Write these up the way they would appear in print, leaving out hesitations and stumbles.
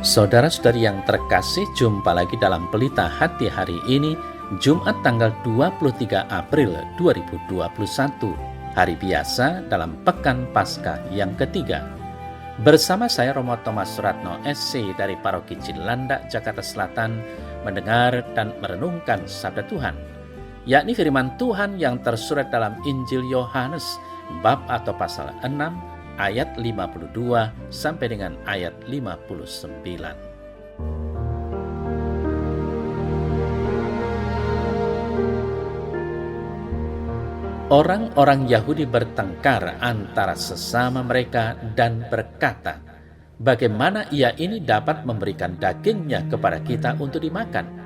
Saudara-saudari yang terkasih, jumpa lagi dalam Pelita Hati hari ini, Jumat tanggal 23 April 2021, hari biasa dalam Pekan Paskah yang ketiga. Bersama saya Romo Thomas Suratno SC dari Paroki Cilandak, Jakarta Selatan, mendengar dan merenungkan Sabda Tuhan, yakni firman Tuhan yang tersurat dalam Injil Yohanes, bab atau pasal 6, ayat 52 sampai dengan ayat 59. Orang-orang Yahudi bertengkar antara sesama mereka dan berkata, "Bagaimana ia ini dapat memberikan dagingnya kepada kita untuk dimakan?"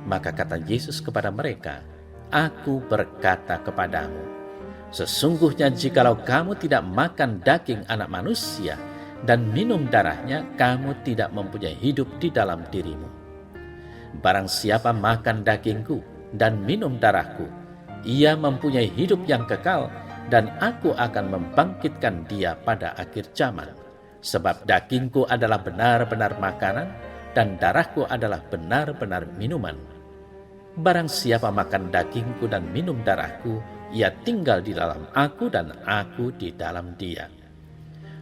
Maka kata Yesus kepada mereka, "Aku berkata kepadamu, sesungguhnya jikalau kamu tidak makan daging anak manusia dan minum darahnya, kamu tidak mempunyai hidup di dalam dirimu. Barang siapa makan dagingku dan minum darahku, ia mempunyai hidup yang kekal, dan aku akan membangkitkan dia pada akhir zaman. Sebab dagingku adalah benar-benar makanan, dan darahku adalah benar-benar minuman. Barang siapa makan dagingku dan minum darahku, ia tinggal di dalam aku dan aku di dalam dia.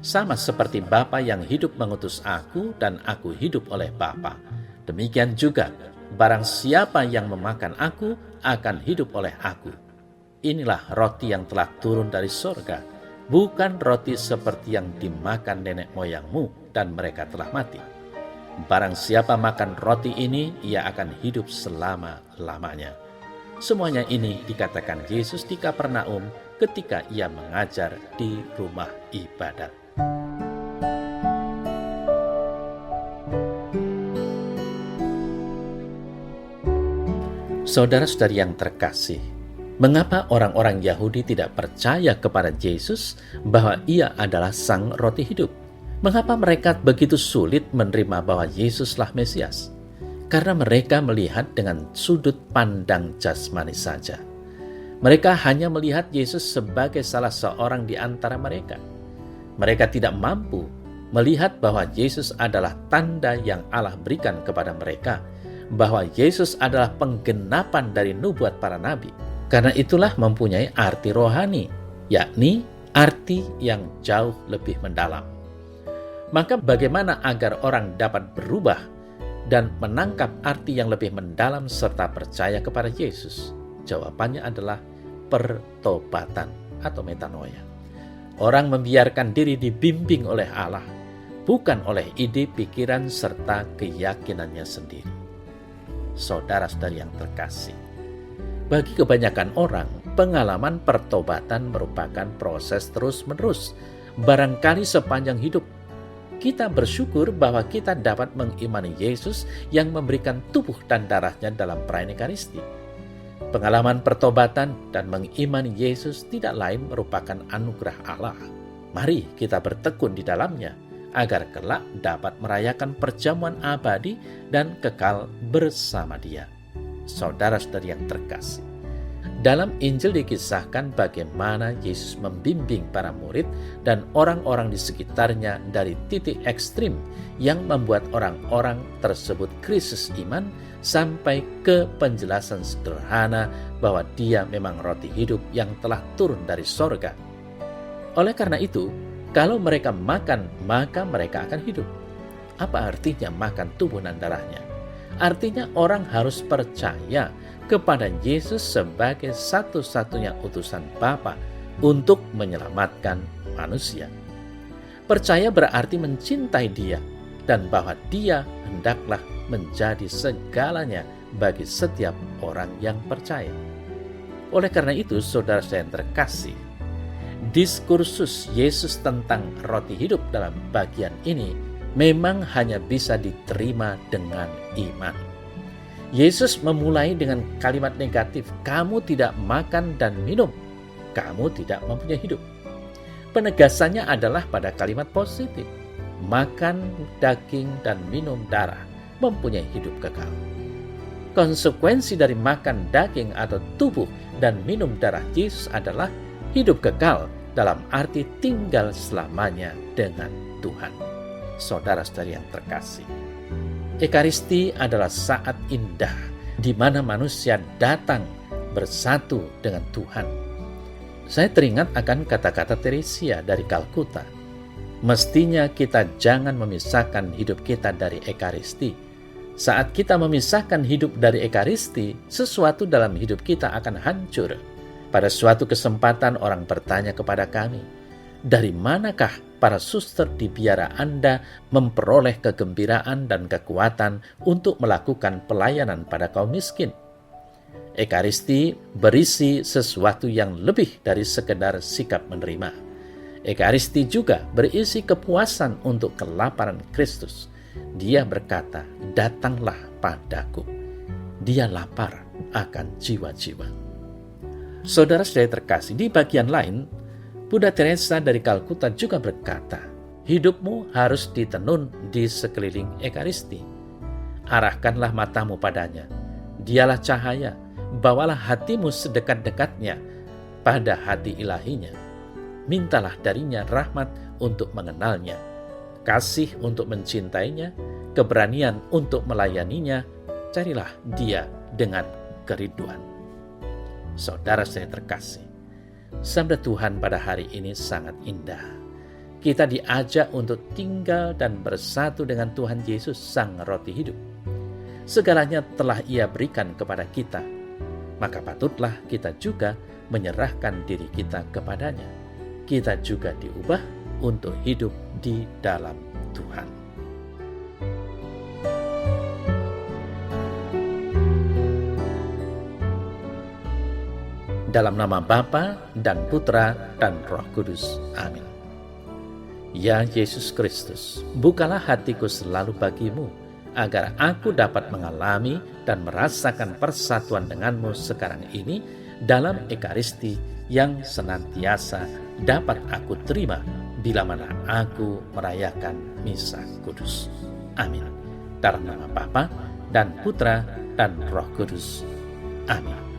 Sama seperti Bapa yang hidup mengutus aku dan aku hidup oleh Bapa. Demikian juga, barang siapa yang memakan aku akan hidup oleh aku. Inilah roti yang telah turun dari sorga, bukan roti seperti yang dimakan nenek moyangmu dan mereka telah mati. Barang siapa makan roti ini, ia akan hidup selama-lamanya." Semuanya ini dikatakan Yesus di Kapernaum ketika ia mengajar di rumah ibadat. Saudara-saudari yang terkasih, mengapa orang-orang Yahudi tidak percaya kepada Yesus bahwa ia adalah sang roti hidup? Mengapa mereka begitu sulit menerima bahwa Yesuslah Mesias? Karena mereka melihat dengan sudut pandang jasmani saja. Mereka hanya melihat Yesus sebagai salah seorang di antara mereka. Mereka tidak mampu melihat bahwa Yesus adalah tanda yang Allah berikan kepada mereka, bahwa Yesus adalah penggenapan dari nubuat para nabi. Karena itulah mempunyai arti rohani, yakni arti yang jauh lebih mendalam. Maka bagaimana agar orang dapat berubah dan menangkap arti yang lebih mendalam serta percaya kepada Yesus? Jawabannya adalah pertobatan atau metanoia. Orang membiarkan diri dibimbing oleh Allah, bukan oleh ide, pikiran, serta keyakinannya sendiri. Saudara-saudari yang terkasih, bagi kebanyakan orang, pengalaman pertobatan merupakan proses terus-menerus, barangkali sepanjang hidup. Kita bersyukur bahwa kita dapat mengimani Yesus yang memberikan tubuh dan darahnya dalam perayaan Ekaristi. Pengalaman pertobatan dan mengimani Yesus tidak lain merupakan anugerah Allah. Mari kita bertekun di dalamnya, agar kelak dapat merayakan perjamuan abadi dan kekal bersama Dia. Saudara-saudari yang terkasih, dalam Injil dikisahkan bagaimana Yesus membimbing para murid dan orang-orang di sekitarnya dari titik ekstrim yang membuat orang-orang tersebut krisis iman sampai ke penjelasan sederhana bahwa Dia memang roti hidup yang telah turun dari sorga. Oleh karena itu, kalau mereka makan, maka mereka akan hidup. Apa artinya makan tubuh dan darahnya? Artinya orang harus percaya kepada Yesus sebagai satu-satunya utusan Bapa untuk menyelamatkan manusia. Percaya berarti mencintai Dia dan bahwa Dia hendaklah menjadi segalanya bagi setiap orang yang percaya. Oleh karena itu, saudara saya yang terkasih, diskursus Yesus tentang roti hidup dalam bagian ini memang hanya bisa diterima dengan iman. Yesus memulai dengan kalimat negatif, "Kamu tidak makan dan minum, kamu tidak mempunyai hidup." Penegasannya adalah pada kalimat positif, "Makan daging dan minum darah, mempunyai hidup kekal." Konsekuensi dari makan daging atau tubuh dan minum darah Yesus adalah hidup kekal dalam arti tinggal selamanya dengan Tuhan. Saudara-saudari yang terkasih, Ekaristi adalah saat indah di mana manusia datang bersatu dengan Tuhan. Saya teringat akan kata-kata Teresia dari Kalkuta. Mestinya kita jangan memisahkan hidup kita dari Ekaristi. Saat kita memisahkan hidup dari Ekaristi, sesuatu dalam hidup kita akan hancur. Pada suatu kesempatan orang bertanya kepada kami, dari manakah para suster di biara Anda memperoleh kegembiraan dan kekuatan untuk melakukan pelayanan pada kaum miskin? Ekaristi berisi sesuatu yang lebih dari sekedar sikap menerima. Ekaristi juga berisi kepuasan untuk kelaparan Kristus. Dia berkata, datanglah padaku. Dia lapar akan jiwa-jiwa. Saudara-saudara terkasih, di bagian lain, Bunda Teresa dari Kalkuta juga berkata, hidupmu harus ditenun di sekeliling Ekaristi. Arahkanlah matamu padanya. Dialah cahaya. Bawalah hatimu sedekat-dekatnya pada hati ilahinya. Mintalah darinya rahmat untuk mengenalnya, kasih untuk mencintainya, keberanian untuk melayaninya. Carilah dia dengan kerinduan. Saudara saya terkasih, sabda Tuhan pada hari ini sangat indah. Kita diajak untuk tinggal dan bersatu dengan Tuhan Yesus, Sang Roti Hidup. Segalanya telah Ia berikan kepada kita, maka patutlah kita juga menyerahkan diri kita kepadanya. Kita juga diubah untuk hidup di dalam Tuhan. Dalam nama Bapa dan Putra dan Roh Kudus. Amin. Ya Yesus Kristus, bukalah hatiku selalu bagimu, agar aku dapat mengalami dan merasakan persatuan denganmu sekarang ini dalam Ekaristi yang senantiasa dapat aku terima bila mana aku merayakan Misa Kudus. Amin. Dalam nama Bapa dan Putra dan Roh Kudus. Amin.